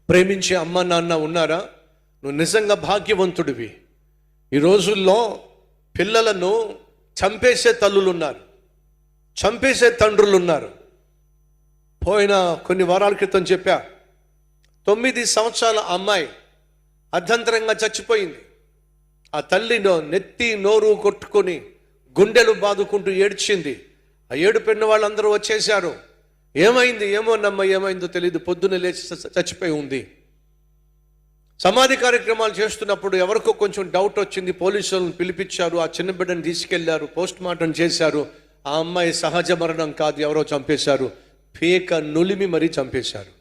ప్రేమించే అమ్మ నాన్న ఉన్నారా? నువ్వు నిజంగా భాగ్యవంతుడివి. ఈ రోజుల్లో పిల్లలను చంపేసే తల్లులు ఉన్నారు, చంపేసే తండ్రులు ఉన్నారు. పోయిన కొన్ని వారాల క్రితం చెప్పా, 9 సంవత్సరాల అమ్మాయి అర్ధంతరంగా చచ్చిపోయింది. ఆ తల్లిలో నెత్తి నోరు కొట్టుకొని గుండెలు బాదుకుంటూ ఏడ్చింది. ఆ ఏడుపెన్న వాళ్ళందరూ వచ్చేశారు. ఏమైంది? ఏమోనమ్మా, ఏమైందో తెలియదు, పొద్దున్న లేచి చచ్చిపోయి ఉంది. సమాధి కార్యక్రమాలు చేస్తున్నప్పుడు ఎవరికో కొంచెం డౌట్ వచ్చింది. పోలీసులను పిలిపించారు, ఆ చిన్న బిడ్డను తీసుకెళ్లారు, పోస్ట్ మార్టం చేశారు. ఆ అమ్మాయి సహజ మరణం కాదు, ఎవరో చంపేశారు, పేక నులిమి మరీ చంపేశారు.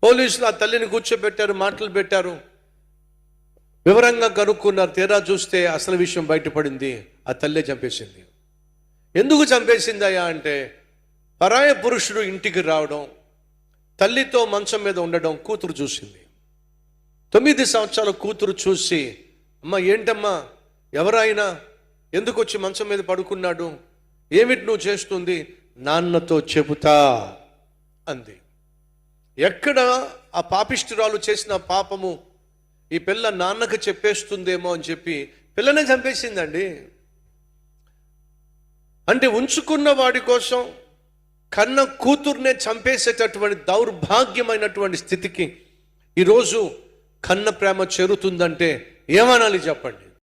పోలీసులు ఆ తల్లిని కూర్చోబెట్టారు, మాటలు పెట్టారు, వివరంగా కనుక్కున్నారు. తీరా చూస్తే అసలు విషయం బయటపడింది, ఆ తల్లే చంపేసింది. ఎందుకు చంపేసిందయ్యా అంటే, పరాయ పురుషుడు ఇంటికి రావడం, తల్లితో మంచం మీద ఉండడం కూతురు చూసింది. 9 సంవత్సరాల కూతురు చూసి, అమ్మ ఏంటమ్మా, ఎవరైనా ఎందుకు వచ్చి మంచం మీద పడుకున్నాడు, ఏమిటి నువ్వు చేస్తుంది? నాన్నతో చెబుతా అంది. ఎక్కడ ఆ పాపిష్ఠురాలు చేసిన పాపము ఈ పిల్ల నాన్నకు చెప్పేస్తుందేమో అని చెప్పి పిల్లనే చంపేసిందండి. అంటే ఉంచుకున్న వాడి కోసం కన్న కూతుర్నే చంపేసేటటువంటి దౌర్భాగ్యమైనటువంటి స్థితికి ఈరోజు కన్న ప్రేమ చేరుతుందంటే ఏమనాలి చెప్పండి?